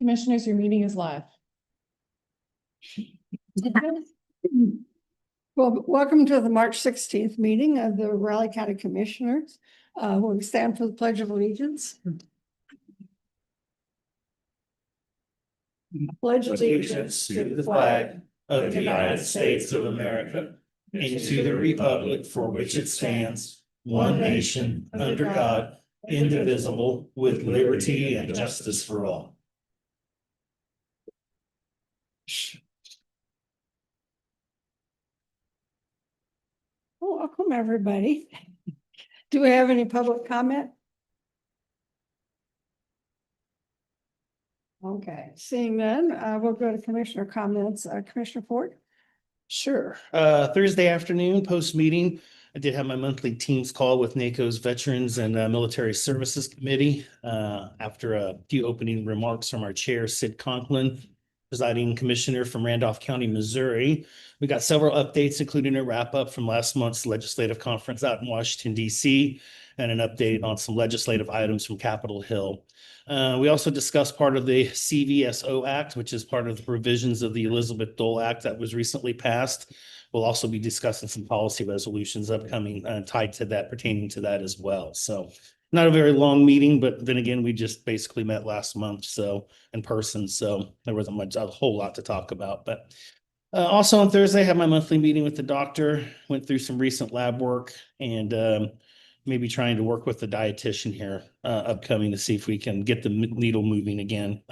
Commissioners, your meeting is live. Well, welcome to the March 16th meeting of the Raleigh County Commissioners. We'll stand for the Pledge of Allegiance. Pledge Allegiance to the flag of the United States of America and to the republic for which it stands, one nation, under God, indivisible, with liberty and justice for all. Well, welcome, everybody. Do we have any public comment? Okay, seeing none, we'll go to Commissioner comments. Commissioner Ford? Sure. Thursday afternoon, post-meeting, I did have my monthly Teams call with NACO's Veterans and Military Services Committee. After a few opening remarks from our chair, Sid Conklin, presiding commissioner from Randolph County, Missouri. We got several updates, including a wrap-up from last month's legislative conference out in Washington, D.C., and an update on some legislative items from Capitol Hill. We also discussed part of the CVSO Act, which is part of the provisions of the Elizabeth Dole Act that was recently passed. We'll also be discussing some policy resolutions upcoming tied to that, pertaining to that as well. So not a very long meeting, but then again, we just basically met last month, so in person. So there wasn't a whole lot to talk about. But also on Thursday, I had my monthly meeting with the doctor, went through some recent lab work, and maybe trying to work with the dietitian here upcoming to see if we can get the needle moving again.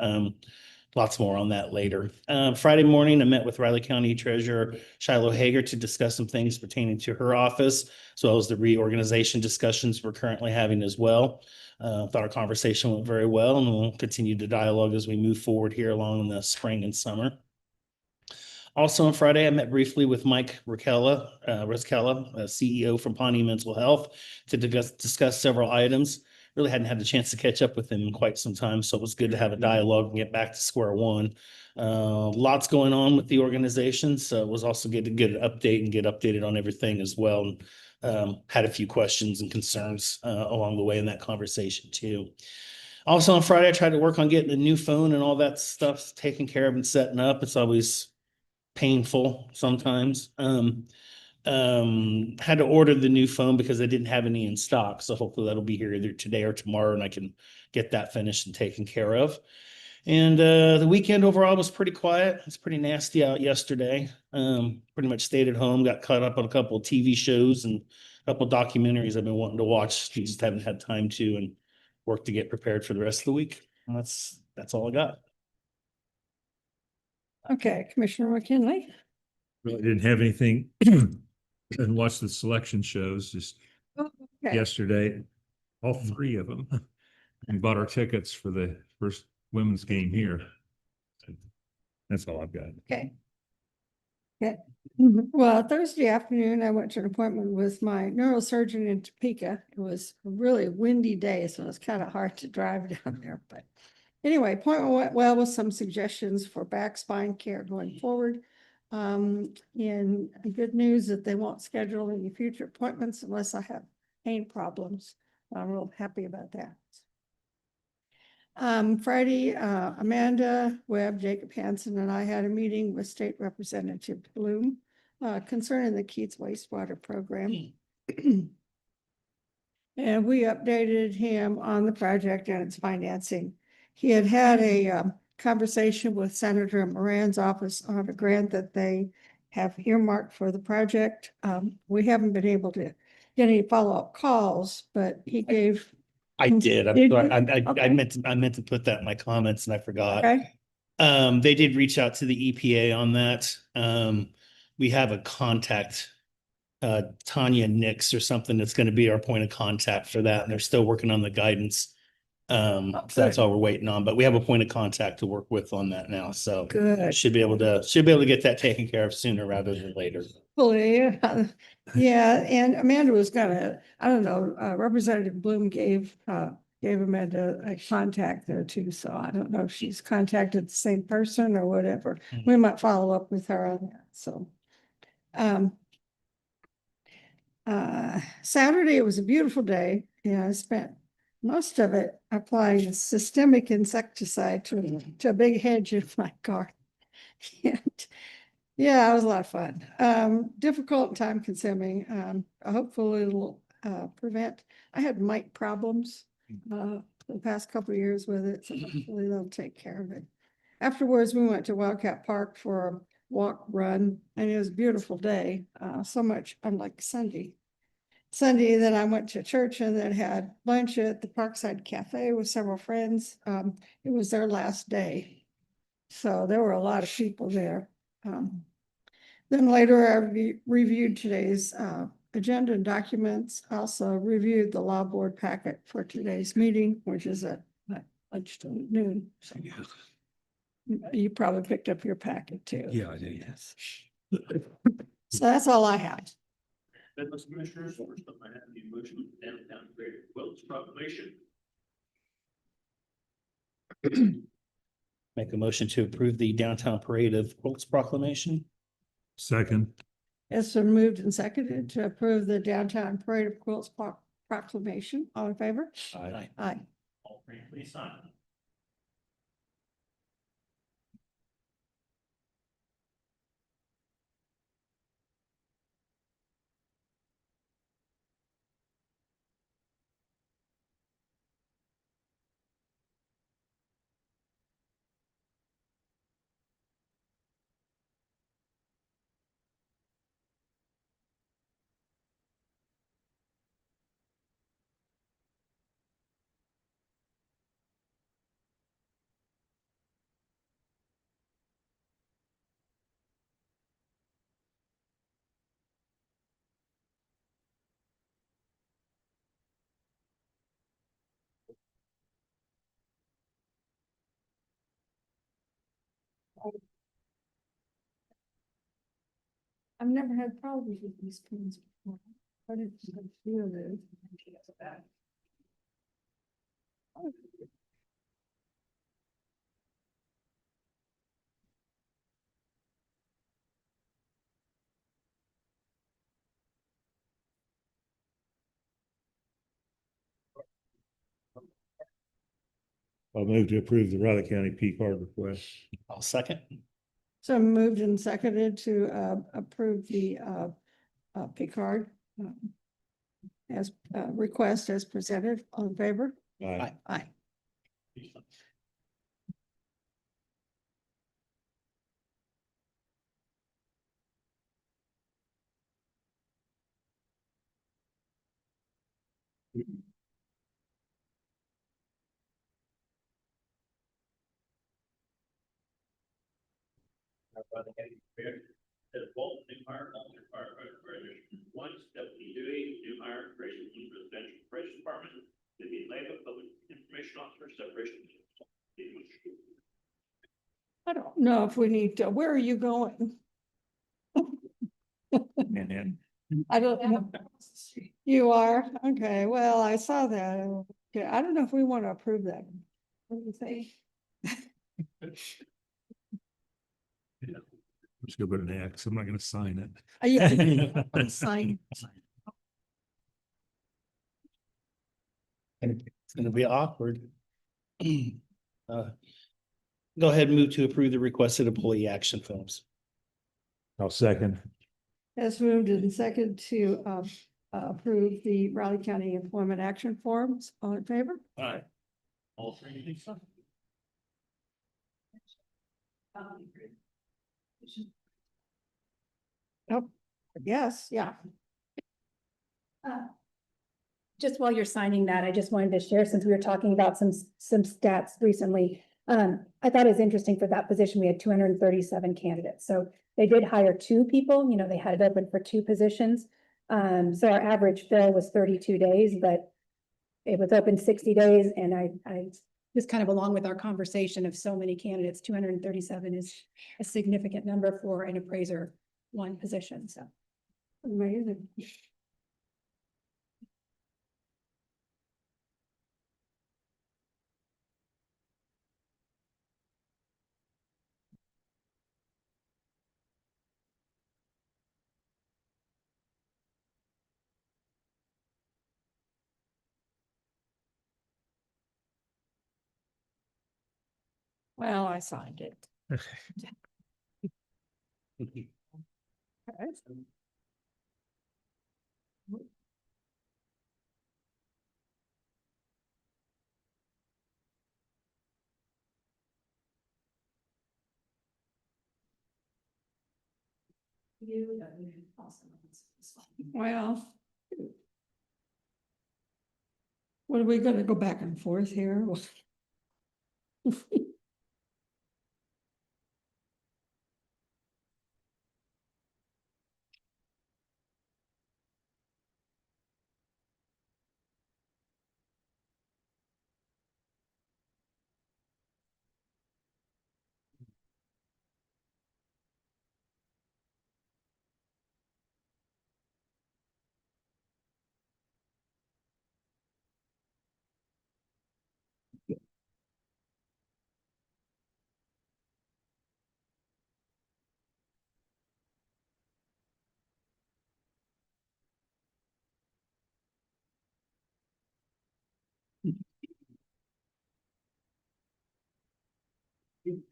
Lots more on that later. Friday morning, I met with Riley County Treasurer Shiloh Hager to discuss some things pertaining to her office, as well as the reorganization discussions we're currently having as well. Thought our conversation went very well, and we'll continue to dialogue as we move forward here along in the spring and summer. Also on Friday, I met briefly with Mike Riskella, CEO from Pawnee Mental Health, to discuss several items. Really hadn't had the chance to catch up with him in quite some time, so it was good to have a dialogue and get back to square one. Lots going on with the organization, so it was also good to get an update and get updated on everything as well. Had a few questions and concerns along the way in that conversation too. Also on Friday, I tried to work on getting a new phone and all that stuff taken care of and setting up. It's always painful sometimes. Had to order the new phone because I didn't have any in stock. So hopefully that'll be here either today or tomorrow, and I can get that finished and taken care of. And the weekend overall was pretty quiet. It's pretty nasty out yesterday. Pretty much stayed at home, got caught up on a couple of TV shows and a couple of documentaries I've been wanting to watch. Just haven't had time to, and work to get prepared for the rest of the week. And that's all I got. Okay, Commissioner McKinley? Really didn't have anything and watched the selection shows just Okay. yesterday, all three of them. And bought our tickets for the first women's game here. That's all I've got. Okay. Okay. Well, Thursday afternoon, I went to an appointment with my neurosurgeon in Topeka. It was a really windy day, so it was kind of hard to drive down there. But anyway, appointment went well with some suggestions for back spine care going forward. And good news that they won't schedule any future appointments unless I have pain problems. I'm real happy about that. Friday, Amanda Webb, Jacob Hansen, and I had a meeting with State Representative Bloom concerning the Keats wastewater program. And we updated him on the project and its financing. He had a conversation with Senator Moran's office on a grant that they have earmarked for the project. We haven't been able to get any follow-up calls, but he gave. I did. I'm Did sorry. you? I meant to put that in my comments and I forgot. Okay. They did reach out to the EPA on that. We have a contact, Tanya Nix or something that's going to be our point of contact for that. And they're still working on the guidance. So that's all we're waiting on, but we have a point of contact to work with on that now. So Good. should be able to get that taken care of sooner rather than later. Well, yeah, and Amanda was gonna, I don't know, Representative Bloom gave Amanda a contact there too, so I don't know if she's contacted the same person or whatever. We might follow up with her on that, so. Saturday, it was a beautiful day. Yeah, I spent most of it applying systemic insecticide to a big hedge in my garden. And yeah, it was a lot of fun. Difficult and time consuming. Hopefully it'll prevent. I had mite problems the past couple of years with it, so hopefully they'll take care of it. Afterwards, we went to Wildcat Park for a walk run, and it was a beautiful day. So much unlike Sunday. Then I went to church and then had lunch at the Parkside Cafe with several friends. It was their last day, so there were a lot of people there. Then later I reviewed today's agenda and documents. Also reviewed the law board packet for today's meeting, which is at lunchtime noon. So you probably picked up your packet too. Yeah, I did. Yes. So that's all I have. Business Commissioners, first up, I have the motion of the downtown creative quilts proclamation. Make a motion to approve the downtown parade of quilts proclamation. Second. It's been moved and seconded to approve the downtown parade of quilts proclamation. All in favor? Aye. Aye. All three, please sign. I've never had problems with these pins before. I didn't feel it. I'll move to approve the Riley County P card request. I'll second. So moved and seconded to approve the P card as request as presented. All in favor? Aye. Aye. The Bolton, new hire, volunteer firefighter, graduation one, Stephanie Dewey, new hire, graduation one, residential operations department, Vivian Leva, public information officer, separation. I don't know if we need to, where are you going? And then I don't know. You are? Okay, well, I saw that. Okay, I don't know if we want to approve that. What do you think? I'm just gonna put an X. I'm not gonna sign it. Yeah. Sign. It's gonna be awkward. Go ahead and move to approve the requested employee action films. I'll second. Has moved and second to approve the Raleigh County Employment Action Forms. All in favor? Aye. All three, please sign. Oh, yes, yeah. Just while you're signing that, I just wanted to share, since we were talking about some stats recently. I thought it was interesting for that position, we had 237 candidates. So they did hire two people, they had it open for two positions. So our average fill was 32 days, but it was open 60 days. And I just kind of along with our conversation of so many candidates, 237 is a significant number for an appraiser one position, so. Amazing. Well, I signed it. Well. What are we gonna go back and forth here?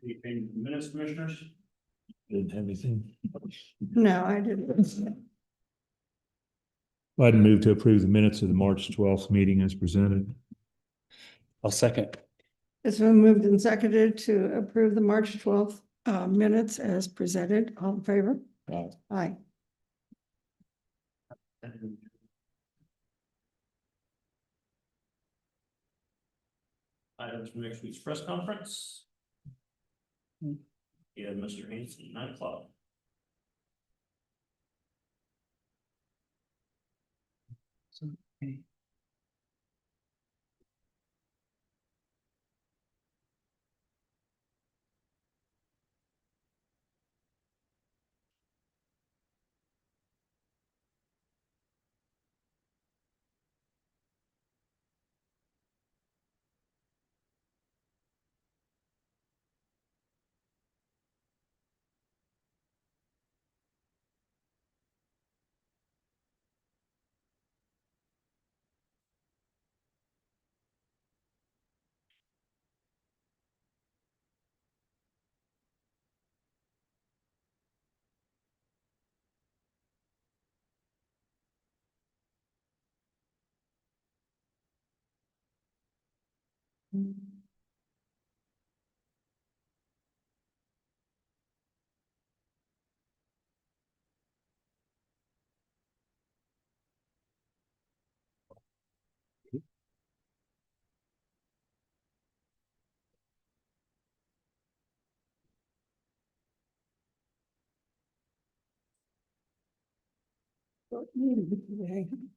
Anything from minutes, commissioners? Didn't have anything. No, I didn't. I'd move to approve the minutes of the March 12th meeting as presented. I'll second. It's been moved and seconded to approve the March 12th minutes as presented. All in favor? Aye. Aye. Items from next week's press conference. Yeah, Mr. Hanson, 9 o'clock.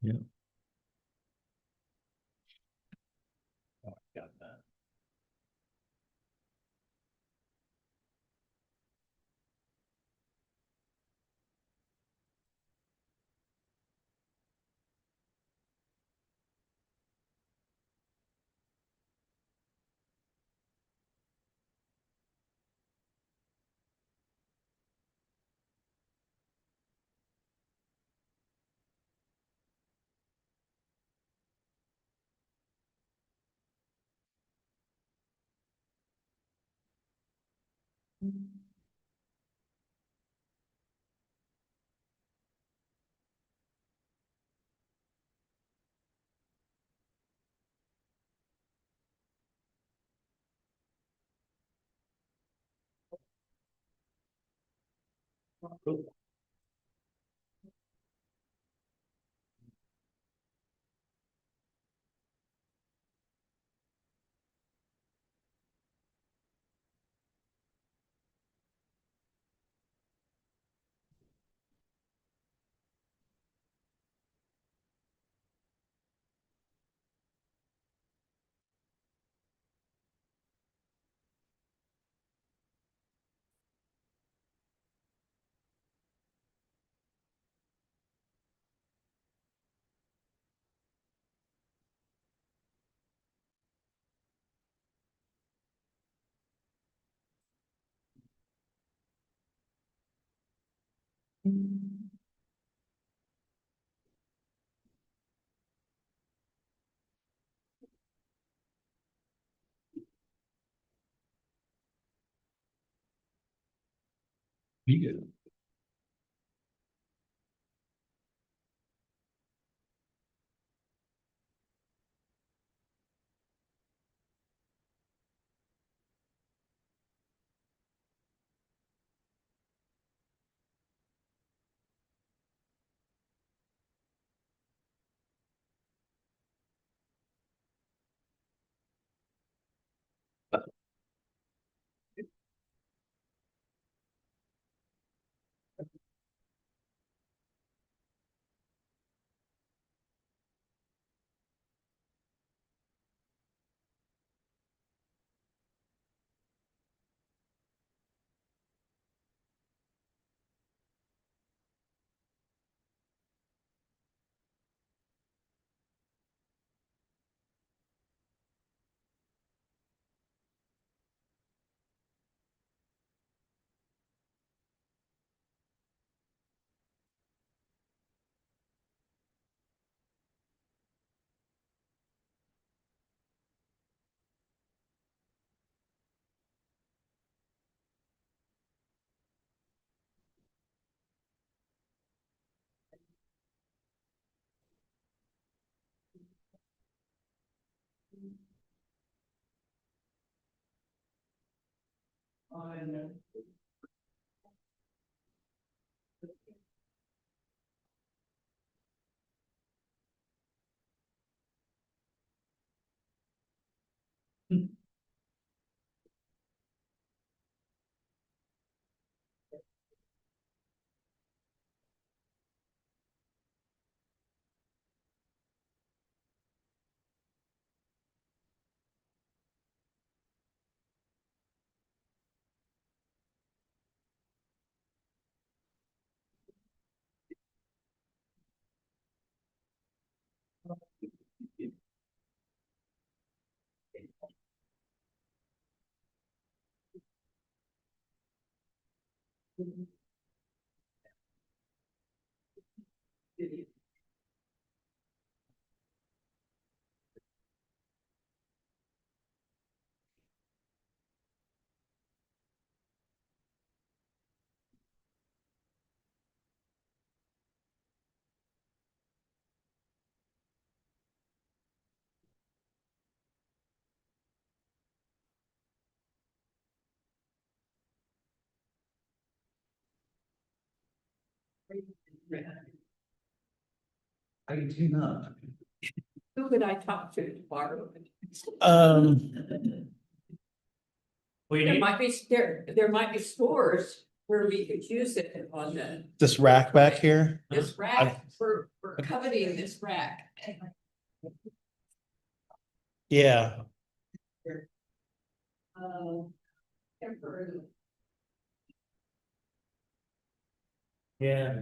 Yeah. Got that. Cool. I do not. Who could I talk to tomorrow? Um, There might be, there might be stores where we could use it on this rack back here. this rack, we're coveting this rack. Yeah, Temporary. yeah.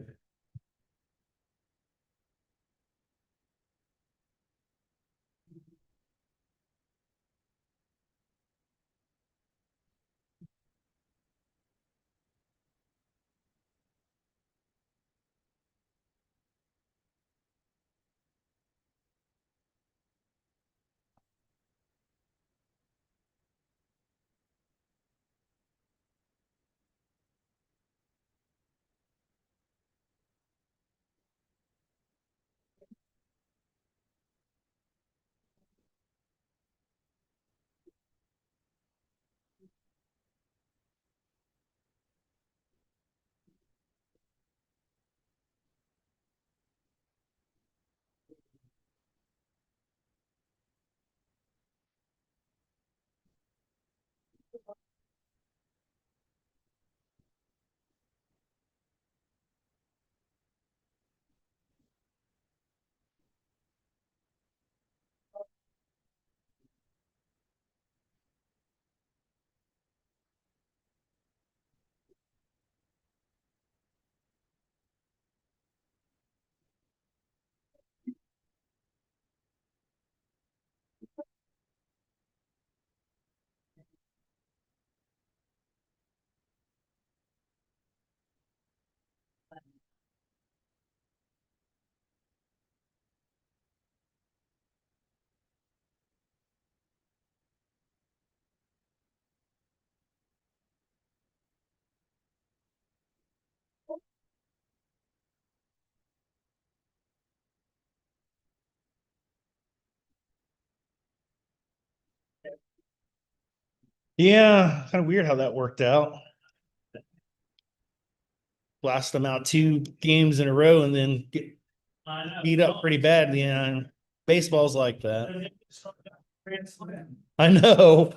Yeah, kind of weird how that worked out. Blast them out 2 games in a row and then get beat up pretty bad. Yeah, baseball's like that. I know.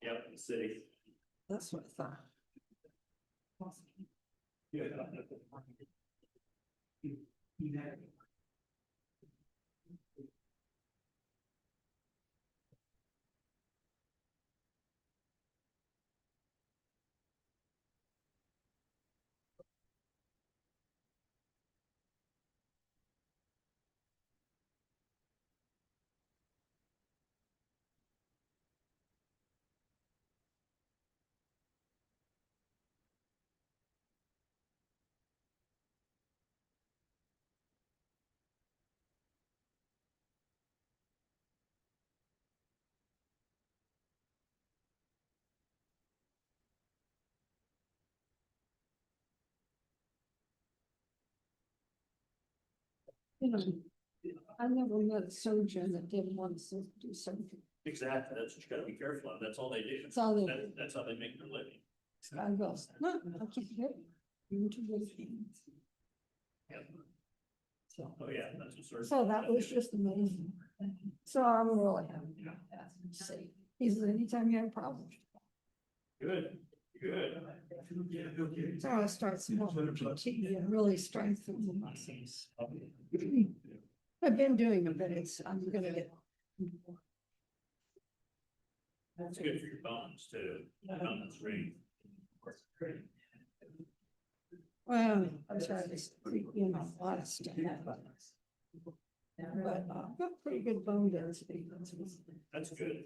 Yep, the city. That's what I thought. You know, I never met a surgeon that didn't want to do surgery. Exactly, that's what you gotta be careful of, that's all they do. That's all they do. That's how they make their living. I goes, no, I can't do it. You're too busy." Yep. So, Oh, yeah, that's a sort of. so that was just amazing. So I'm really happy about that. See, he says, anytime you have problems. Good, good. So I start small PT and really strengthen the muscles. I've been doing it, but I'm gonna get. That's good for your bones too, bone strength. Well, I'm trying to creep in a lot of stuff. But I've got pretty good bone density. That's good.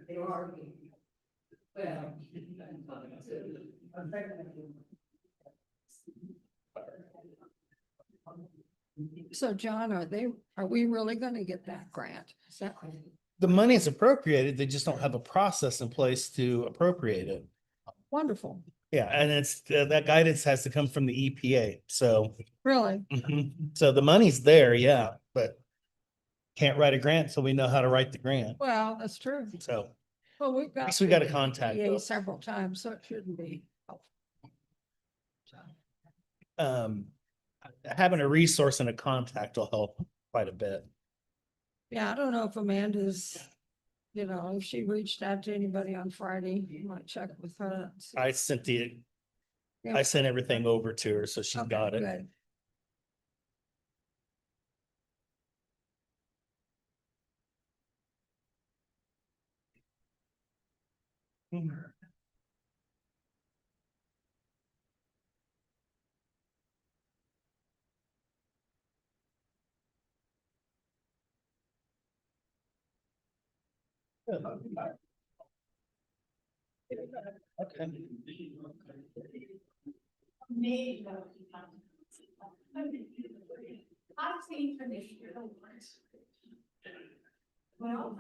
They are. Well. So John, are we really gonna get that grant? Is that? The money is appropriated, they just don't have a process in place to appropriate it. Wonderful, Yeah, and it's, that guidance has to come from the EPA, so. really? So the money's there, yeah, but can't write a grant, so we know how to write the grant, Well, that's true. so. Well, we've got. least we got a the contact, EPA though. several times, so it shouldn't be. Um, having a resource and a contact will help quite a bit. Yeah, I don't know if Amanda's, if she reached out to anybody on Friday, you might check with her. and see. I sent Yeah. I sent everything over to her, so she's Okay, got it. good. Okay. I've seen traditional ones. Well,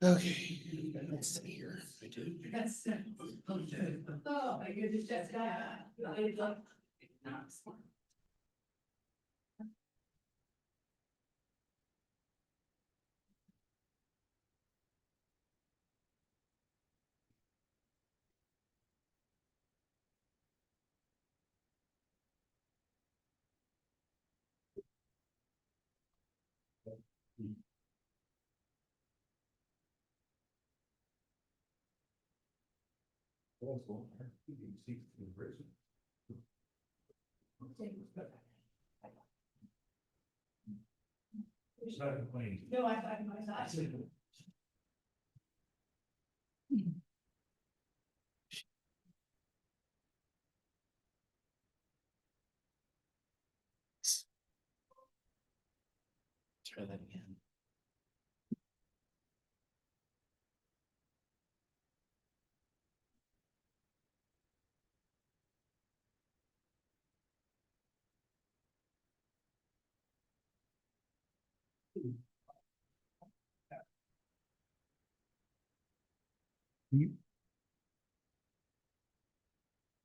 Okay, let's see here. I do. oh, my goodness, that's no, I find myself. Try that again.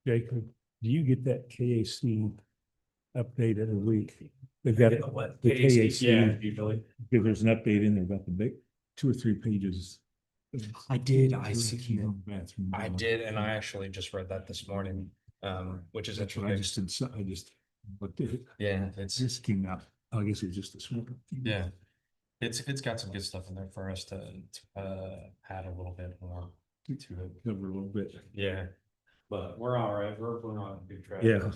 Jacob, do you get that KAC update every week? They've got it, the KAC, usually. because there's an update in there about the big 2 or 3 pages. I did, Bathroom. I did, and I actually just read that this morning, which is That's what I interesting. just did, I just looked at it. Yeah, it's, This came out, I guess it was just this morning. yeah, it's got some good stuff in there for us to add a little bit more to it. Cover a little bit. Yeah, but we're all right. We're on a good track. Yeah.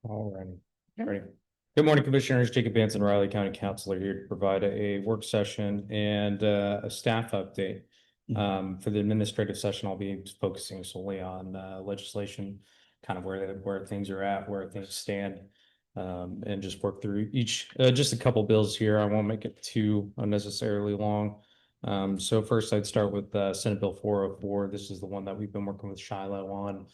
All righty. Yeah. Great. Good morning, Commissioners. Jacob Benson, Riley County Councilor, here to provide a work session and a staff update. For the administrative session, I'll be focusing solely on legislation, kind of where things are at, where things stand. And just work through each, just a couple bills here. I won't make it too unnecessarily long. So first I'd start with Senate Bill 404. This is the one that we've been working with Shiloh on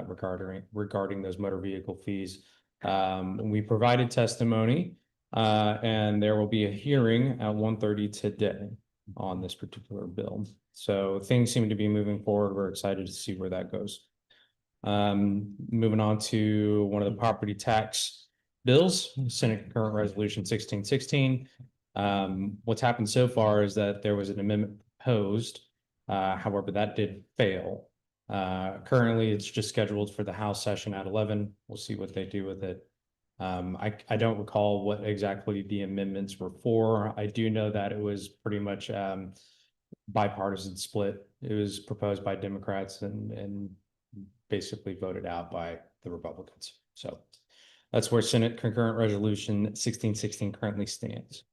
regarding those motor vehicle fees. We provided testimony and there will be a hearing at 1:30 today on this particular bill. So things seem to be moving forward. We're excited to see where that goes. Moving on to one of the property tax bills, Senate Concurrent Resolution 1616. What's happened so far is that there was an amendment proposed. However, that did fail. Currently, it's just scheduled for the House session at 11. We'll see what they do with it. I don't recall what exactly the amendments were for. I do know that it was pretty much bipartisan split. It was proposed by Democrats and basically voted out by the Republicans. So that's where Senate Concurrent Resolution 1616 currently stands.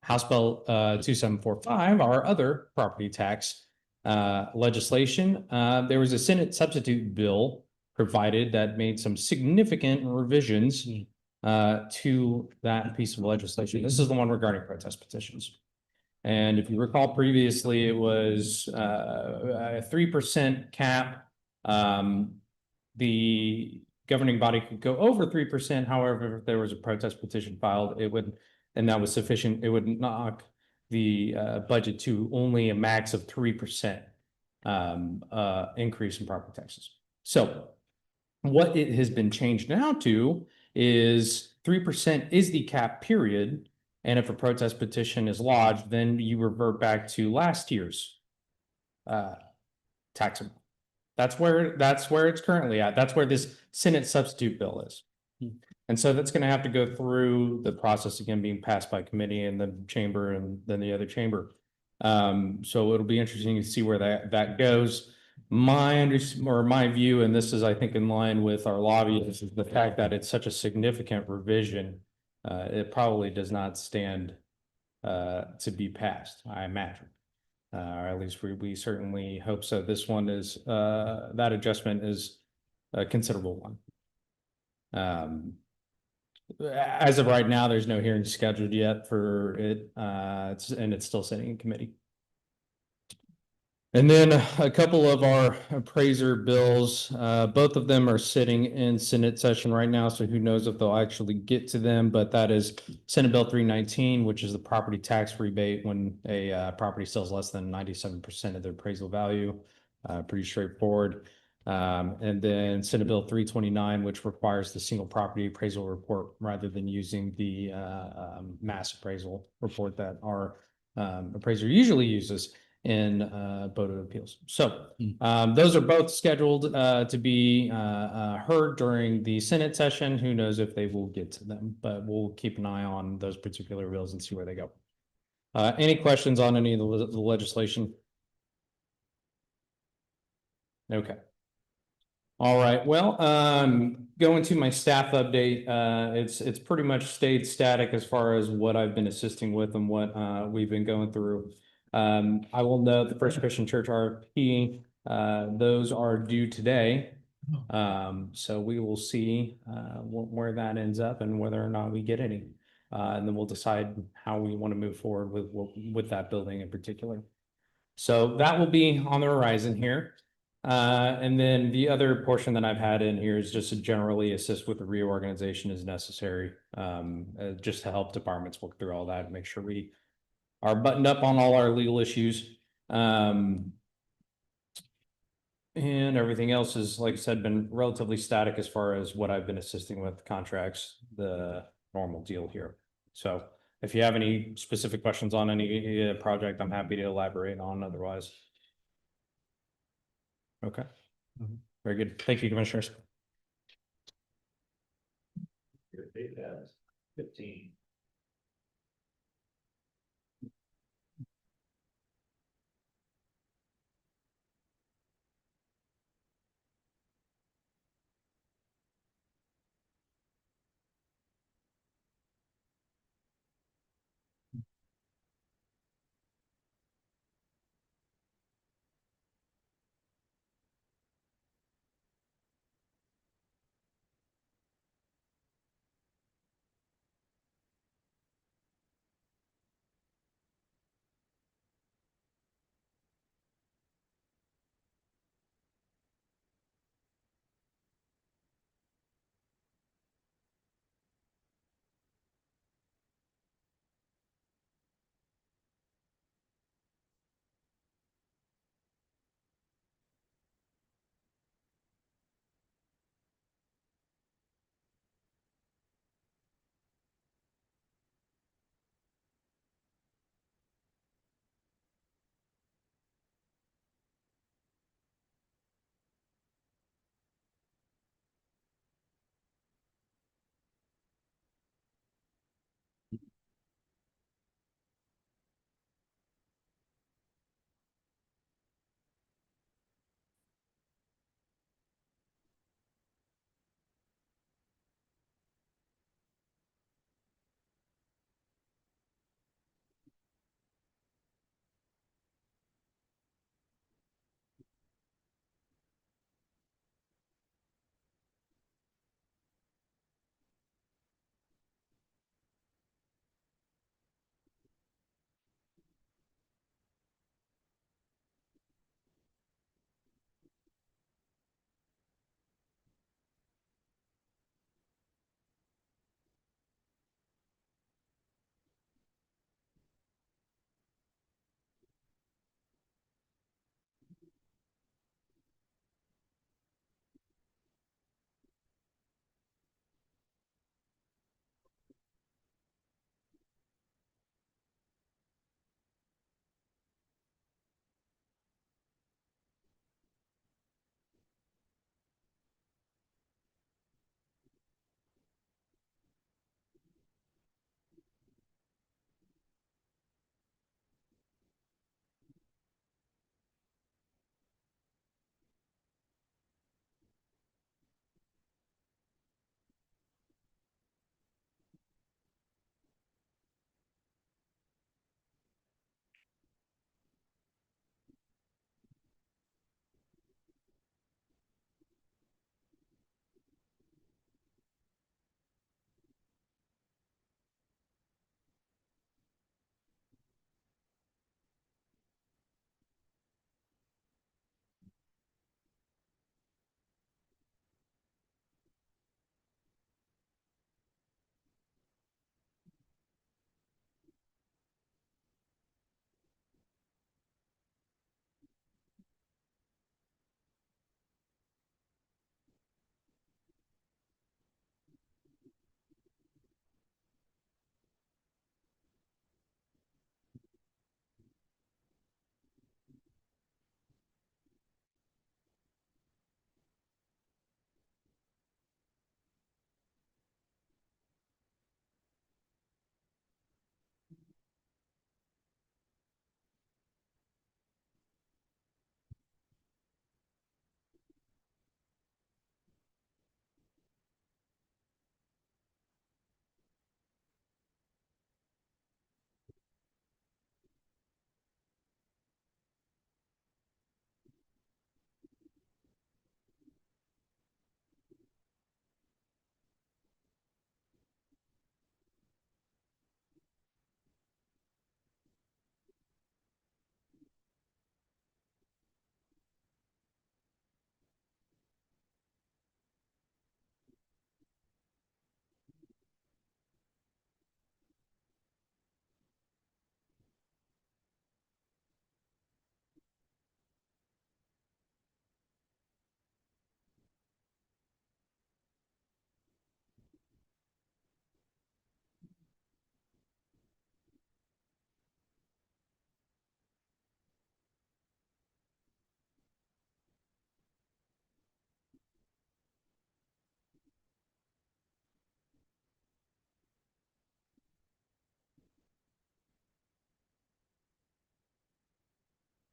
House Bill 2745, our other property tax legislation. There was a Senate substitute bill provided that made some significant revisions to that piece of legislation. This is the one regarding protest petitions. And if you recall previously, it was a 3% cap. The governing body could go over 3%. However, if there was a protest petition filed, it would, and that was sufficient, it would knock the budget to only a max of 3% increase in property taxes. So what it has been changed now to is 3% is the cap period. And if a protest petition is lodged, then you revert back to last year's tax amount. That's where it's currently at. That's where this Senate substitute bill is. And so that's going to have to go through the process again, being passed by committee and the chamber and then the other chamber. So it'll be interesting to see where that goes. My view, and this is, I think, in line with our lobbyists, is the fact that it's such a significant revision. It probably does not stand to be passed, I imagine. Or at least we certainly hope so. This one is, that adjustment is a considerable one. As of right now, there's no hearing scheduled yet for it, and it's still sitting in committee. And then a couple of our appraiser bills, both of them are sitting in Senate session right now, so who knows if they'll actually get to them, but that is Senate Bill 319, which is the property tax rebate when a property sells less than 97% of their appraisal value. Pretty straightforward. And then Senate Bill 329, which requires the single property appraisal report rather than using the mass appraisal report that our appraiser usually uses in Board of Appeals. So those are both scheduled to be heard during the Senate session. Who knows if they will get to them, but we'll keep an eye on those particular bills and see where they go. Any questions on any of the legislation? Okay. All right, well, going to my staff update, it's pretty much stayed static as far as what I've been assisting with and what we've been going through. I will note the First Christian Church RFP, those are due today. So we will see where that ends up and whether or not we get any. And then we'll decide how we want to move forward with that building in particular. So that will be on the horizon here. And then the other portion that I've had in here is just to generally assist with the reorganization as necessary, just to help departments work through all that and make sure we are buttoned up on all our legal issues. And everything else is, like I said, been relatively static as far as what I've been assisting with contracts, the normal deal here. So if you have any specific questions on any project, I'm happy to elaborate on otherwise. Okay. Very good. Thank you, Commissioners. Your date has 15.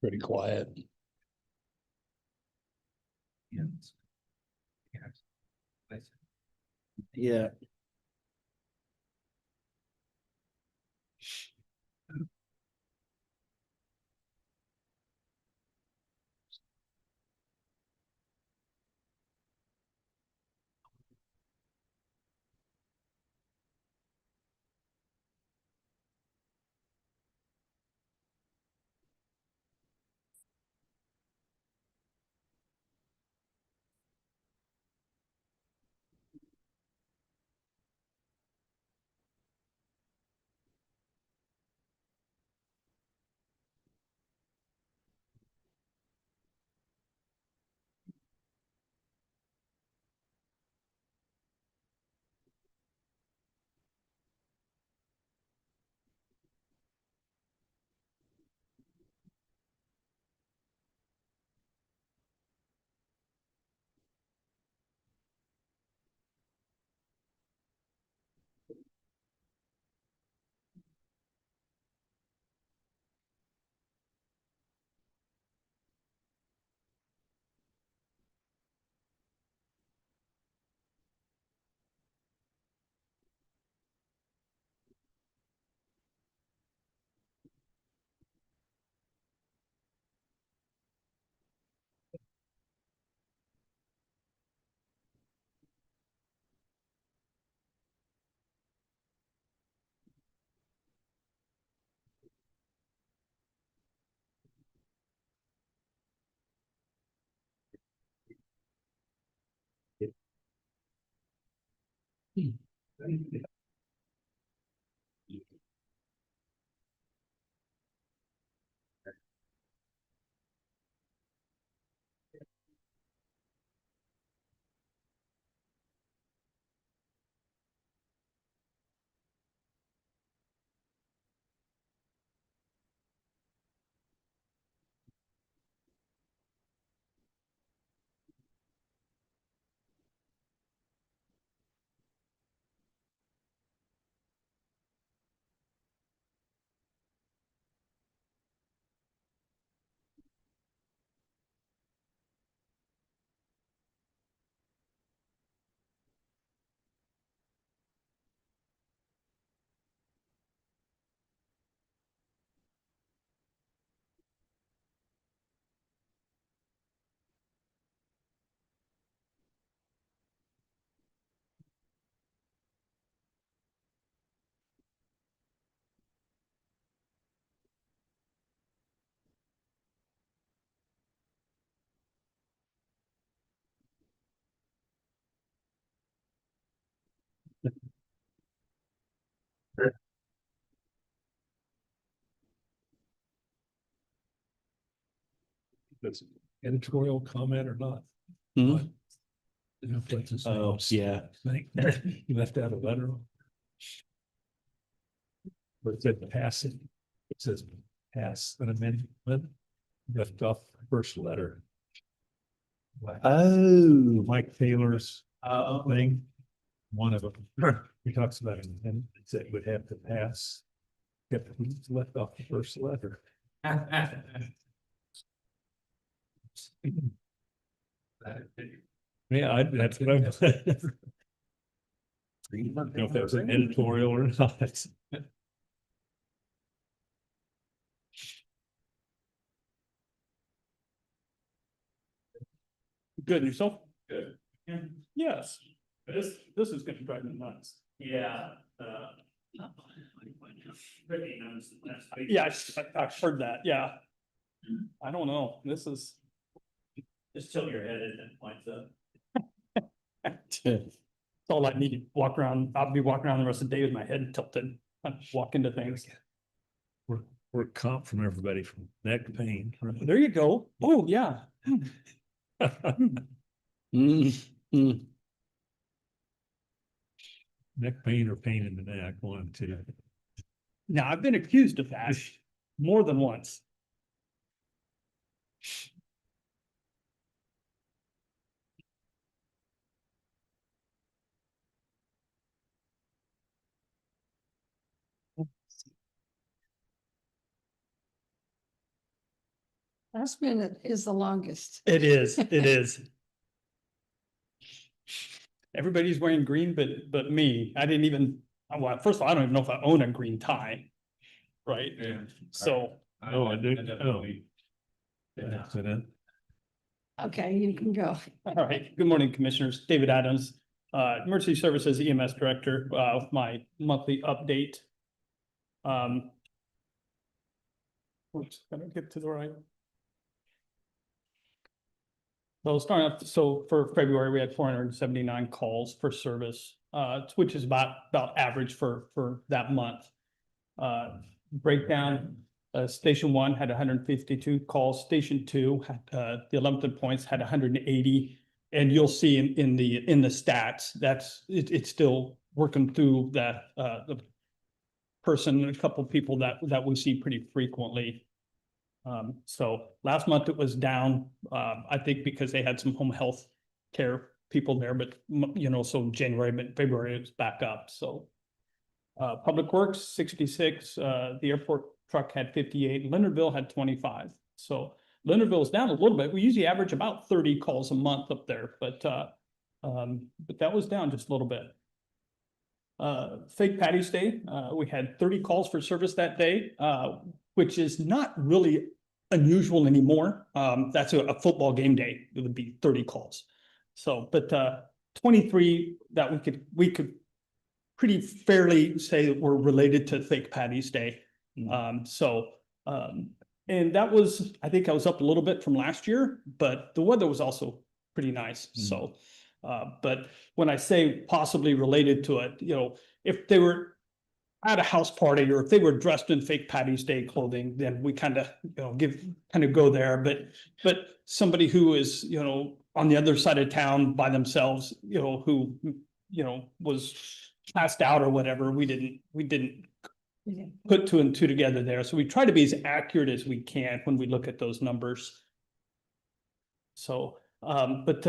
Pretty quiet. Yeah. That's editorial comment or not? Hmm? What? You know, that's his Oh, name. yeah. Thing. He left out a letter. But it said pass it. It says pass an amendment. Left off the first letter. Oh. Mike Taylor's thing. One of them, he talks about an amendment that would have to pass. Yep, he left off the first letter. Yeah, that's what I'm. I don't know if that was an editorial or not. Good, yourself? Good. Yes, this is gonna drive me nuts. Yeah, Yeah, I've heard that, yeah. I don't know, this is. just tilt your head and then points up. That's all I need to walk around, I'll be walking around the rest of the day with my head tilted, I walk into things. We're comp from everybody from neck pain. There you go, oh, yeah. Mm. Neck pain or pain in the neck, one, two. Now, I've been accused of that more than once. Last minute is the longest. It is, it is. Everybody's wearing green, but me, I didn't even, well, first of all, I don't even know if I own a green tie. Right? Yeah. So, Oh, I do. Oh. Accident. Okay, you can go. all right, good morning, Commissioners. David Adams, Emergency Services EMS Director, with my monthly update. Oops, gotta get to the right. So starting up, so for February, we had 479 calls for service, which is about average for that month. Breakdown, Station 1 had 152 calls, Station 2 had, the 11th points had 180. And you'll see in the stats, it's still working through that, the person, a couple of people that we see pretty frequently. So last month it was down, I think because they had some home health care people there, but so January, but February it's back up, so. Public Works, 66, the airport truck had 58, Leonardville had 25. So Leonardville is down a little bit. We usually average about 30 calls a month up there, but that was down just a little bit. Fake Patty's Day, we had 30 calls for service that day, which is not really unusual anymore. That's a football game day. It would be 30 calls. So, but 23 that we could pretty fairly say that were related to Fake Patty's Day. And that was, I think I was up a little bit from last year, but the weather was also pretty nice. So, but when I say possibly related to it, if they were at a house party or if they were dressed in Fake Patty's Day clothing, then we kind of, go there. But somebody who is, on the other side of town by themselves, who, was passed out or whatever, we didn't put two and two together there. So we try to be as accurate as we can when we look at those numbers. So, but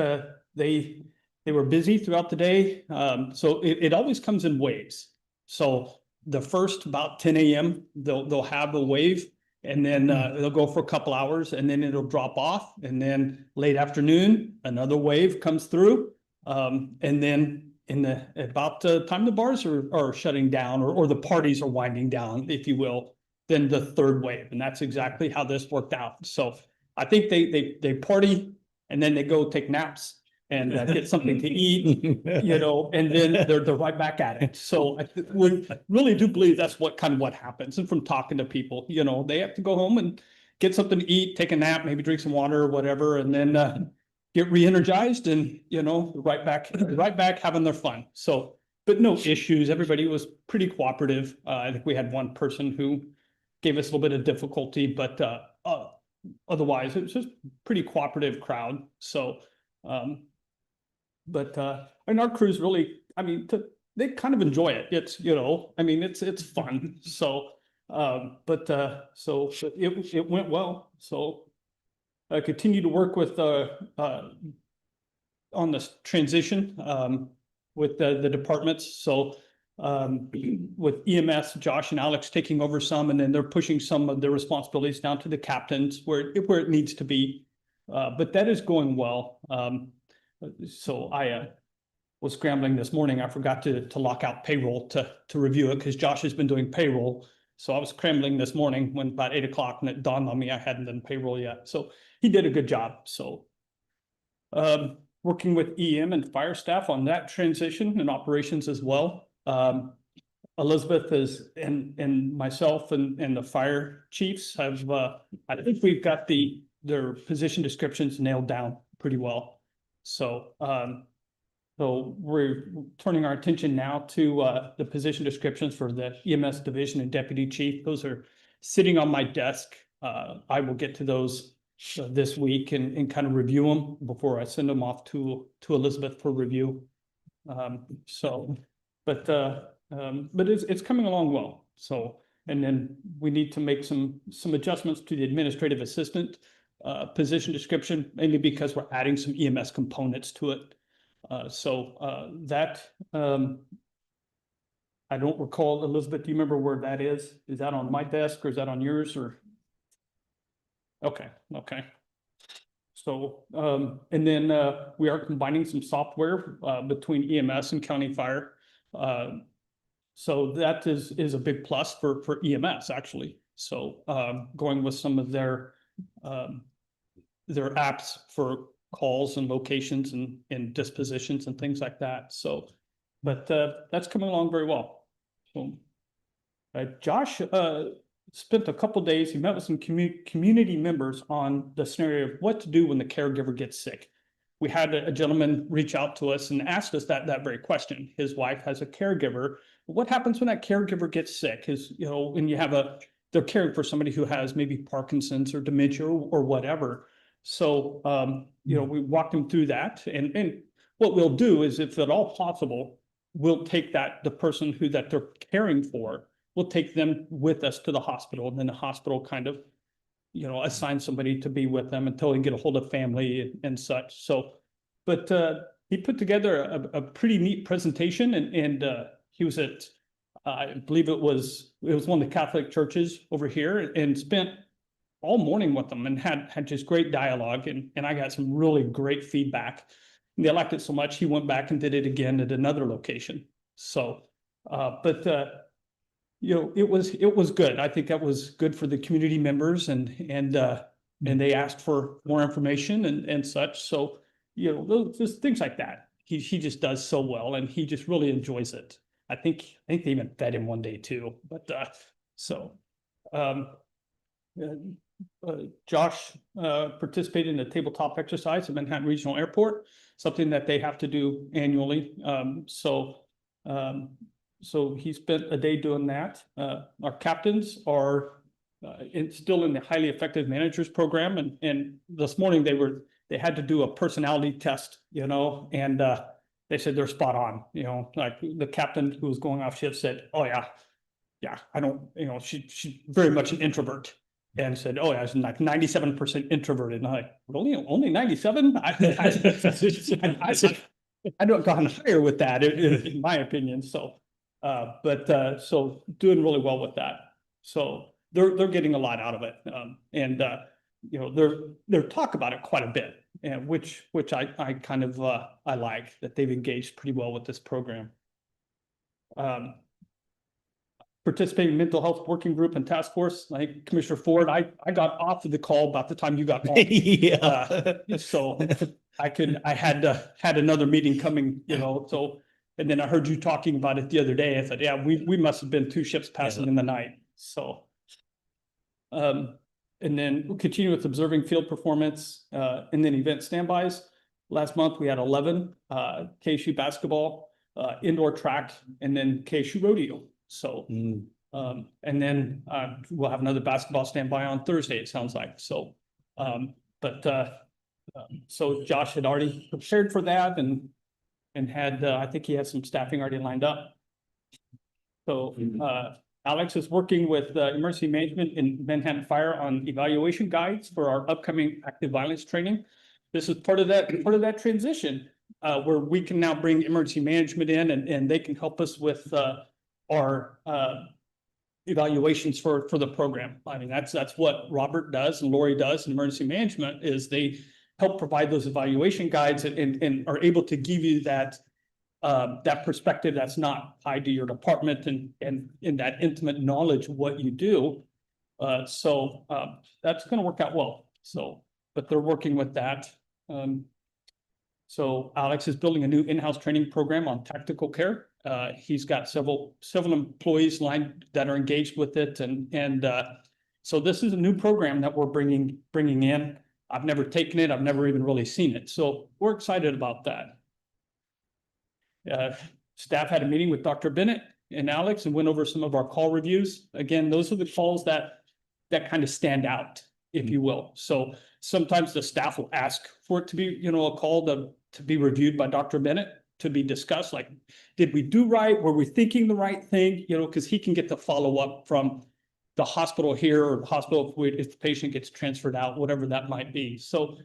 they were busy throughout the day. So it always comes in waves. So the first about 10 a.m. they'll have a wave, and then they'll go for a couple hours, and then it'll drop off. And then late afternoon, another wave comes through, and then about the time the bars are shutting down or the parties are winding down, if you will, then the third wave. And that's exactly how this worked out. So I think they party and then they go take naps and get something to eat, and then they're right back at it. So we really do believe that's what happens. And from talking to people, they have to go home and get something to eat, take a nap, maybe drink some water or whatever, and then get re-energized and, right back having their fun. So, but no issues. Everybody was pretty cooperative. I think we had one person who gave us a little bit of difficulty, but otherwise it was just pretty cooperative crowd. So, and our crews really, they kind of enjoy it. It's, it's fun. So, so it went well. So I continue to work with, on this transition, with the departments. So, with EMS, Josh and Alex taking over some, and then they're pushing some of their responsibilities down to the captains where it needs to be. But that is going well. So I was scrambling this morning. I forgot to lock out payroll to review it because Josh has been doing payroll. So I was scrambling this morning when about 8 o'clock, and it dawned on me I hadn't done payroll yet. So he did a good job. So working with EM and fire staff on that transition and operations as well. Elizabeth is and myself and the fire chiefs have I think we've got their position descriptions nailed down pretty well. So so we're turning our attention now to the position descriptions for the EMS division and deputy chief. Those are sitting on my desk. I will get to those this week and kind of review them before I send them off to Elizabeth for review. But it's coming along well. So, and then we need to make some adjustments to the administrative assistant position description, mainly because we're adding some EMS components to it. That I don't recall, Elizabeth, do you remember where that is? Is that on my desk or is that on yours or? Okay, okay. So, and then, we are combining some software, between EMS and county fire. So that is a big plus for EMS actually. So, going with some of their apps for calls and locations and dispositions and things like that. So, but, that's coming along very well. So, Josh, spent a couple days, he met with some community members on the scenario of what to do when the caregiver gets sick. We had a gentleman reach out to us and asked us that very question. His wife has a caregiver. What happens when that caregiver gets sick? When you have they're caring for somebody who has maybe Parkinson's or dementia or whatever. So, we walked him through that, and what we'll do is, if at all possible, we'll take the person that they're caring for, we'll take them with us to the hospital, and then the hospital kind of, assign somebody to be with them until they get a hold of family and such. So, but he put together a pretty neat presentation, and he was at, I believe it was one of the Catholic churches over here, and spent all morning with them and had just great dialogue, and I got some really great feedback. And they liked it so much, he went back and did it again at another location. So, it was good. I think that was good for the community members, and they asked for more information and such. So, just things like that. He just does so well, and he just really enjoys it. I think they even fed him one day too. But Josh participated in the tabletop exercise at Manhattan Regional Airport, something that they have to do annually. So he spent a day doing that. Our captains are still in the highly effective managers program, and this morning they had to do a personality test, and they said they're spot on. Like the captain who was going off shift said, "Oh yeah, I don't, she's very much an introvert." And said, "Oh, yeah, it's like 97% introverted." And I'm like, "Really? Only 97?" I don't gone higher with that, in my opinion. So, so doing really well with that. So they're getting a lot out of it, and they're talk about it quite a bit, and which I kind of I like that they've engaged pretty well with this program. Participating in mental health working group and task force, like Commissioner Ford, I got off of the call about the time you got on. Yeah. So I had another meeting coming, so, and then I heard you talking about it the other day. I thought, yeah, we must have been two ships passing in the night. So, and then we'll continue with observing field performance, and then event standbys. Last month we had 11, KSU basketball, indoor track, and then KSU rodeo. So, and then we'll have another basketball standby on Thursday, it sounds like. So, so Josh had already prepared for that, and had, I think he has some staffing already lined up. So, Alex is working with emergency management in Manhattan Fire on evaluation guides for our upcoming active violence training. This is part of that transition, where we can now bring emergency management in, and they can help us with our evaluations for the program. I mean, that's what Robert does and Lori does in emergency management, is they help provide those evaluation guides, and are able to give you that perspective that's not tied to your department, and in that intimate knowledge of what you do. So that's going to work out well. So, but they're working with that. So Alex is building a new in-house training program on tactical care. He's got several employees lined that are engaged with it, and so this is a new program that we're bringing in. I've never taken it. I've never even really seen it. So we're excited about that. Staff had a meeting with Dr. Bennett and Alex and went over some of our call reviews. Again, those are the calls that kind of stand out, if you will. So sometimes the staff will ask for it to be, a call to be reviewed by Dr. Bennett, to be discussed, like, did we do right? Were we thinking the right thing? Because he can get the follow-up from the hospital here, or the hospital if the patient gets transferred out, whatever that might be. So,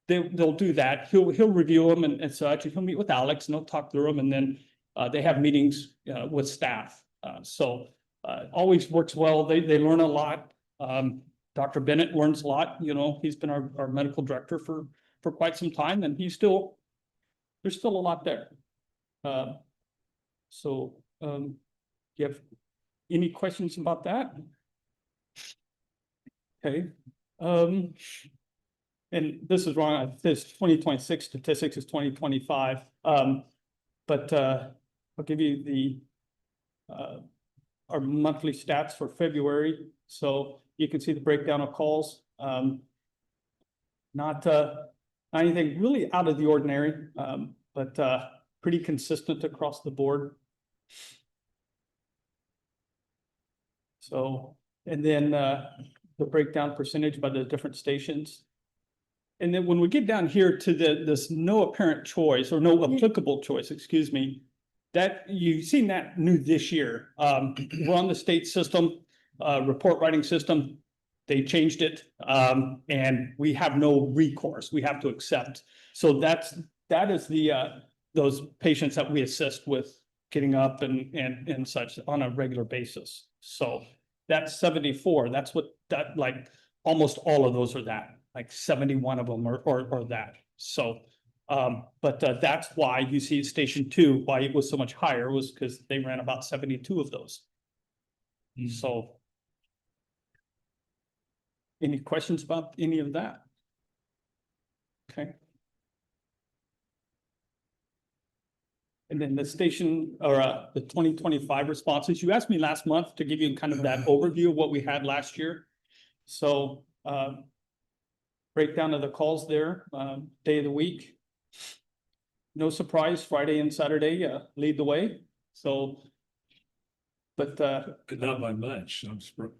they'll do that. He'll review them and such, and he'll meet with Alex, and they'll talk through them, and then they have meetings with staff. So always works well. They learn a lot. Dr. Bennett learns a lot, you know, he's been our medical director for quite some time, and there's still a lot there. So, do you have any questions about that? Okay, and this is wrong, this 2026 statistics is 2025, but, I'll give you the, our monthly stats for February, so you can see the breakdown of calls, not anything really out of the ordinary, but, pretty consistent across the board. So, and then, the breakdown percentage by the different stations. And then when we get down here to this no apparent choice or no applicable choice, excuse me, that you've seen that new this year. We're on the state system, report writing system. They changed it, and we have no recourse. We have to accept. So that is the those patients that we assist with getting up and such on a regular basis. So that's 74. That's what that, like, almost all of those are that, like 71 of them are that. So, but that's why you see Station 2, why it was so much higher, was because they ran about 72 of those. So, any questions about any of that? Okay. And then the station, or the 2025 responses, you asked me last month to give you kind of that overview of what we had last year. So, breakdown of the calls there, day of the week. No surprise, Friday and Saturday lead the way. So, but Not by much. I'm surprised.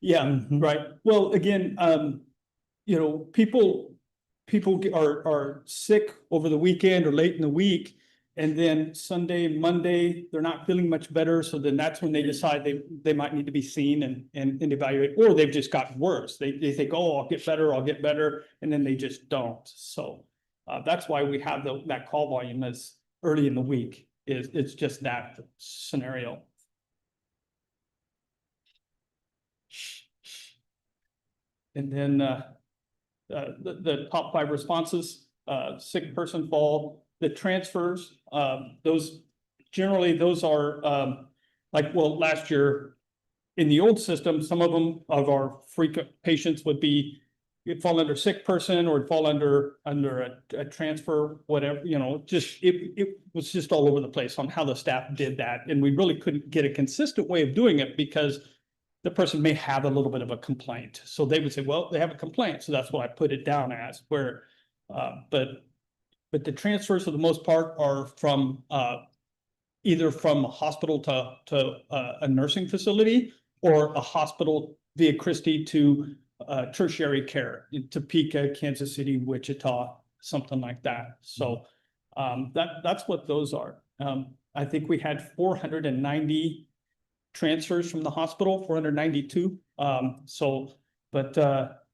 yeah, right. Well, again, you know, people are sick over the weekend or late in the week. And then Sunday, Monday, they're not feeling much better. So then that's when they decide they might need to be seen and evaluate, or they've just gotten worse. They think, oh, I'll get better. And then they just don't. So that's why we have that call volume as early in the week. It's just that scenario. And then the top 5 responses, sick person fall, the transfers, those are like, well, last year in the old system, some of them of our frequent patients would fall under sick person or fall under a transfer, whatever, you know, just it was just all over the place on how the staff did that. And we really couldn't get a consistent way of doing it because the person may have a little bit of a complaint. So they would say, well, they have a complaint. So that's what I put it down as, where, but the transfers for the most part are from either from a hospital to a nursing facility, or a hospital via Christie to tertiary care in Topeka, Kansas City, Wichita, something like that. So that's what those are. I think we had 490 transfers from the hospital, 492. So, but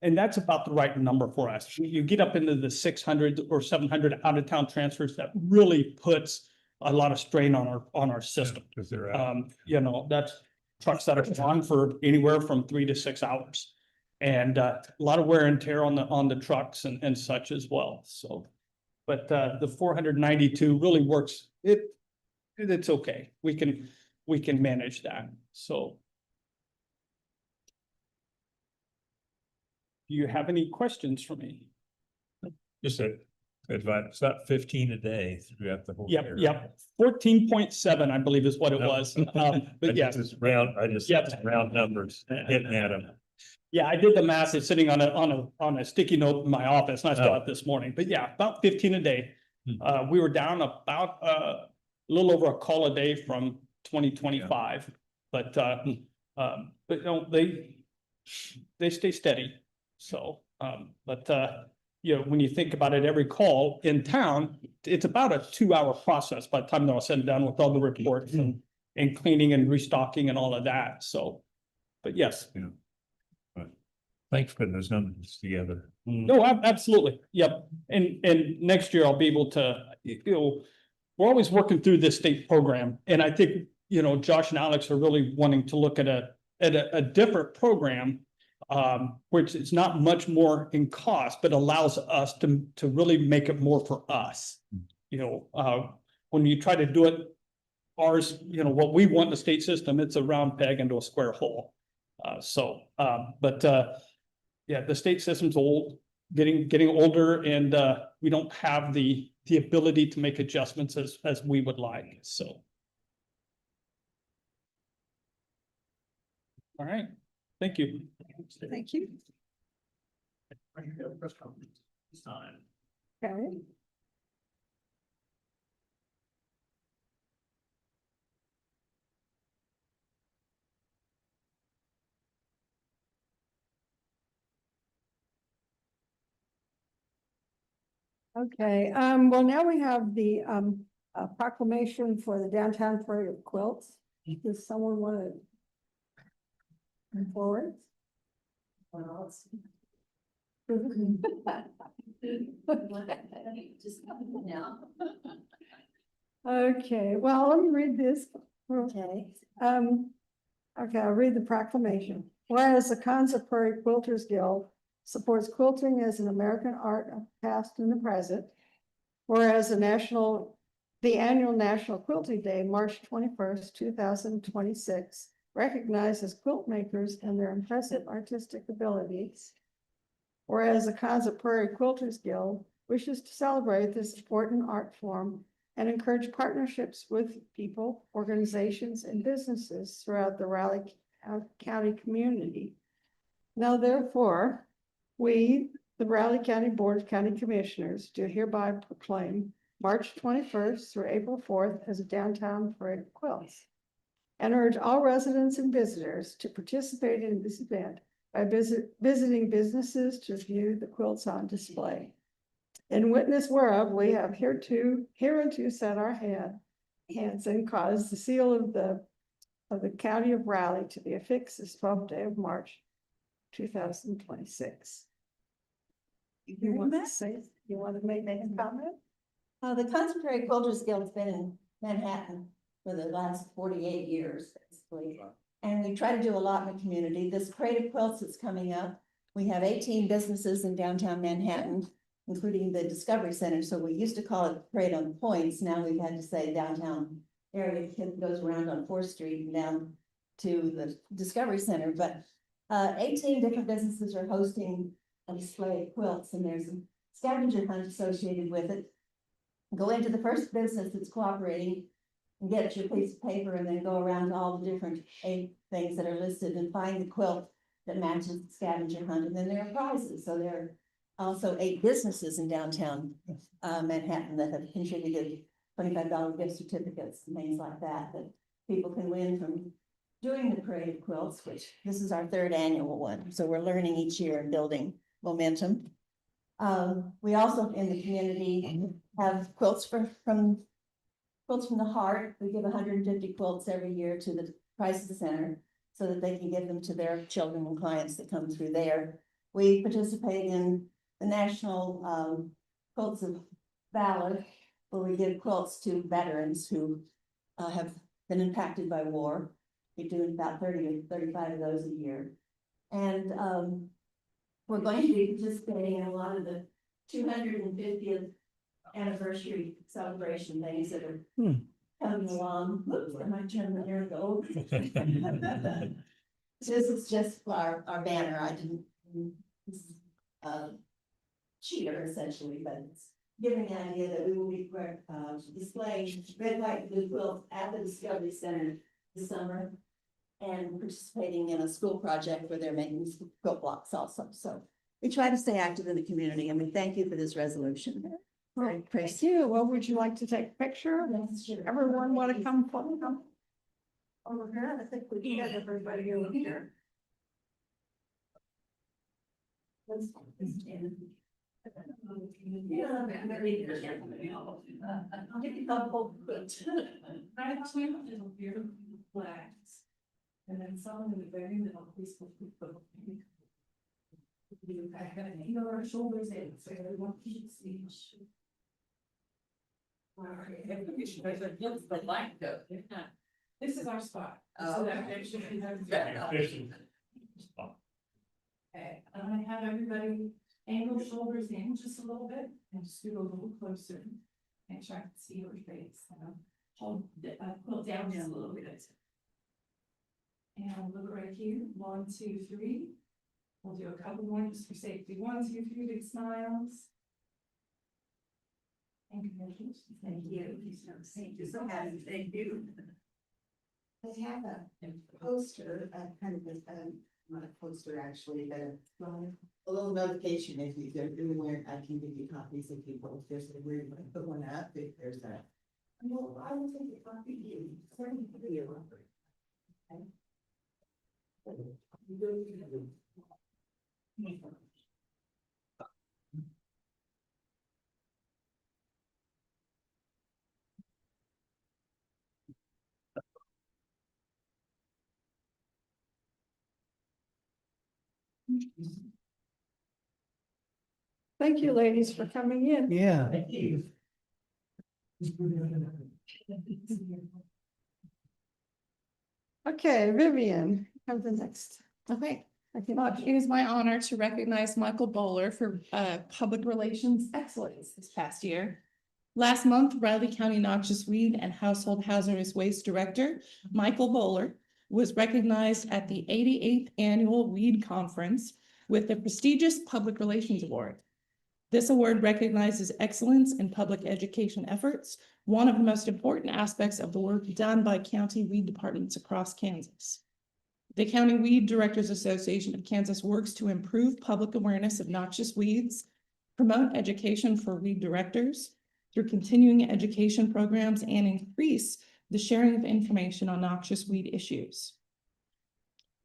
and that's about the right number for us. You get up into the 600 or 700 out of town transfers, that really puts a lot of strain on our system. Because they're out. You know, that's trucks that are on for anywhere from 3 to 6 hours. And a lot of wear and tear on the trucks and such as well. So, but the 492 really works. It's okay. We can manage that. So, do you have any questions for me? Just advice, it's about 15 a day throughout the whole year. Yep. 14.7, I believe, is what it was. But yes. I just round numbers, hitting at them. Yeah, I did the math. It's sitting on a sticky note in my office, and I saw it this morning. But yeah, about 15 a day. We were down about a little over a call a day from 2025, but you know, they stay steady. So, you know, when you think about it, every call in town, it's about a 2-hour process by the time they're all said and done with all the reports and cleaning and restocking and all of that. So, but yes. Yeah. But thanks for putting those numbers together. No, absolutely. Yep. And next year I'll be able to, you know, we're always working through this state program. And I think, you know, Josh and Alex are really wanting to look at a different program which is not much more in cost, but allows us to really make it more for us. You know, when you try to do it, ours, you know, what we want in the state system, it's a round peg into a square hole. Yeah, the state system's old, getting older, and we don't have the ability to make adjustments as we would like, so. All right, thank you. Thank you. Press conference this time. Okay. Okay, well, now we have the proclamation for the downtown parade of quilts. Does someone want to come forward? Okay, well, let me read this. Okay. Okay, I'll read the proclamation. Whereas the Kansas Prairie Quilters Guild supports quilting as an American art of past and the present. Whereas the annual National Quilting Day, March 21st, 2026, recognizes quilt makers and their impressive artistic abilities. Whereas the Kansas Prairie Quilters Guild wishes to celebrate this important art form and encourage partnerships with people, organizations, and businesses throughout the Raleigh County community. Now, therefore, we, the Raleigh County Board of County Commissioners, do hereby proclaim March 21st through April 4th as a downtown parade of quilts, and urge all residents and visitors to participate in this event by visiting businesses to view the quilts on display. In witness whereof we have hereunto set our hands and caused the seal of the County of Raleigh to be affixed this 12th day of March 2026. You want to make a comment? The Kansas Prairie Quilters Guild's been in Manhattan for the last 48 years, basically. And we try to do a lot in the community. This parade of quilts that's coming up, we have 18 businesses in downtown Manhattan, including the Discovery Center. So we used to call it Parade on Points. Now we've had to say downtown area. It goes around on 4th Street and down to the Discovery Center. But 18 different businesses are hosting a display of quilts, and there's a scavenger hunt associated with it. Go into the first business that's cooperating and get your piece of paper, and then go around to all the different 8 things that are listed and find the quilt that matches the scavenger hunt. And then there are prizes. So there are also 8 businesses in downtown Manhattan that have contributed $25 gift certificates and things like that people can win from doing the parade of quilts, which this is our 3rd annual one. So we're learning each year and building momentum. We also in the community have quilts from the heart. We give 150 quilts every year to the Crisis Center so that they can give them to their children and clients that come through there. We participate in the National Quilts of Valor, where we give quilts to veterans who have been impacted by war. We do about 30 or 35 of those a year. And we're going to be participating in a lot of the 250th anniversary celebration things that are coming along. Oops, I might turn the air go. This is just our banner. I didn't cheater essentially, but it's giving the idea that we will be displaying red, white, blue quilts at the Discovery Center this summer, and participating in a school project where they're making quilt blocks also. So we try to stay active in the community, and we thank you for this resolution. Right, thank you. Well, would you like to take a picture? Yes, sure. Everyone want to come forward? Over here, I think we can get everybody over here. I'll give you a couple. I have 2 little beautiful flags. And then some in the very middle, peaceful people. You know, our shoulders in, so everyone can see. But like though, this is our spot. So that actually has. Okay, I'm gonna have everybody angle shoulders in just a little bit and scoot a little closer. And try to see your face, hold the quilt down just a little bit. And look right here, 1, 2, 3. We'll do a couple more just for safety. 1, 2, 3, big smiles. And congratulations. Thank you. Thank you so much. Thank you. I have a poster, kind of not a poster actually, but a little notification if you're doing, I can give you copies of people, if there's a weird one, put one up, if there's a. Well, I will take a copy of you. Send it to you. Okay. Thank you, ladies, for coming in. Yeah. Okay, Vivian, have the next. Okay, Okay. it is my honor to recognize Michael Bowler for public relations excellence this past year. Last month, Riley County Noxious Weed and Household Hazardous Waste Director, Michael Bowler, was recognized at the 88th Annual Weed Conference with the prestigious Public Relations Award. This award recognizes excellence in public education efforts, one of the most important aspects of the work done by county weed departments across Kansas. The County Weed Directors Association of Kansas works to improve public awareness of noxious weeds, promote education for weed directors through continuing education programs, and increase the sharing of information on noxious weed issues.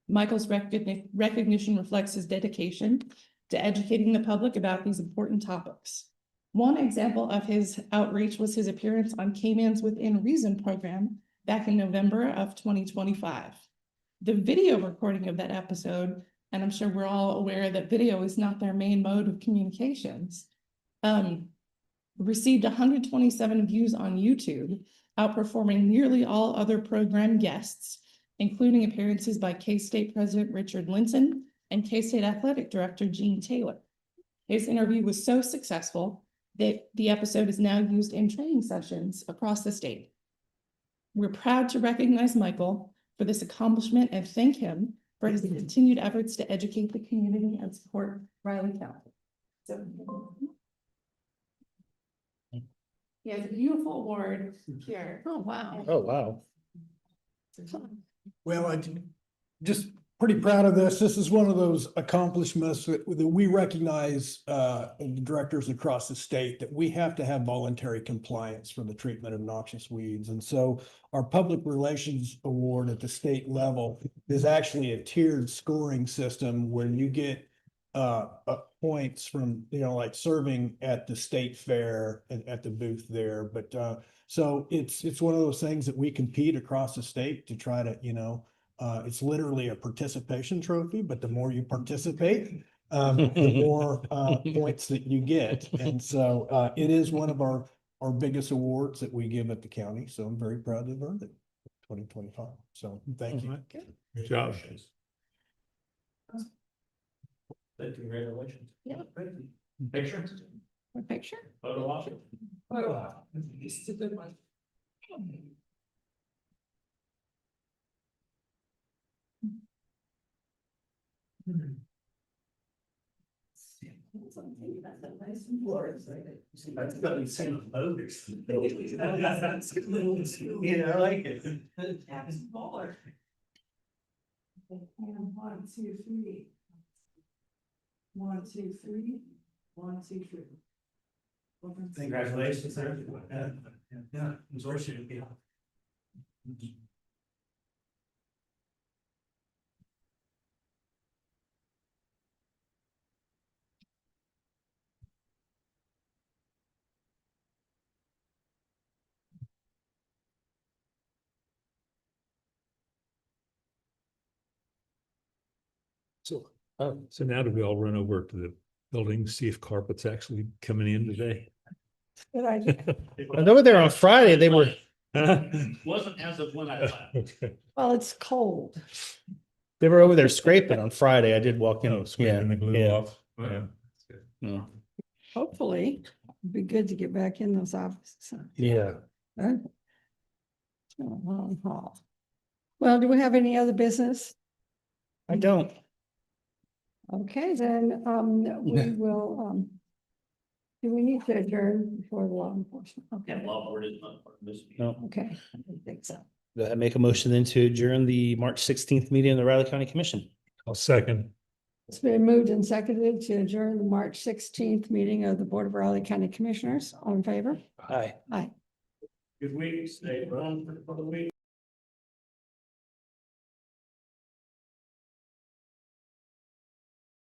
Michael's recognition reflects his dedication to educating the public about these important topics. One example of his outreach was his appearance on Caymans Within Reason program back in November of 2025. The video recording of that episode, and I'm sure we're all aware that video is not their main mode of communications, received 127 views on YouTube, outperforming nearly all other program guests, including appearances by K-State President Richard Linton and K-State Athletic Director Gene Taylor. His interview was so successful that the episode is now used in training sessions across the state. We're proud to recognize Michael for this accomplishment and thank him for his continued efforts to educate the community and support Riley County. So, he has a beautiful award here. Oh, wow. Oh, wow. Well, just pretty proud of this. This is one of those accomplishments that we recognize the directors across the state that we have to have voluntary compliance for the treatment of noxious weeds. And so our public relations award at the state level is actually a tiered scoring system where you get points from, like serving at the state fair and at the booth there. But so it's one of those things that we compete across the state to try to, it's literally a participation trophy, but the more you participate, the more points that you get. And so it is one of our biggest awards that we give at the county. So I'm very proud to have earned it 2025. So thank you. Good job. Congratulations. Yeah. Picture. A picture? Photo op. This is a good one. That's got to be same voters. Yeah, I like it. Baller. And 1, 2, 3. 1, 2, 3. 1, 2, 3. Congratulations, sir. Yeah, absorption. Yeah. So now do we all run over to the building, see if carpet's actually coming in today? Good idea. I know there on Friday, they were, Wasn't as of when I left. Okay. Well, it's cold. They were over there scraping on Friday. I did walk in. Oh, scraping the glue yeah. off. Yeah. Yeah. Hopefully, it'd be good to get back in those offices. Yeah. Huh? It's been a long haul. Well, do we have any other business? I don't. Okay, then, we will, do we need to adjourn before the law enforcement? And Okay, law board is not part of this. meeting. No. okay, I don't think so. Go ahead and make a motion then to adjourn the March 16th meeting of the Riley County Commission. I'll second. It's been moved and seconded to adjourn the March 16th meeting of the Board of Riley County Commissioners. All in favor? Aye. Aye. Good week, stay around for the week.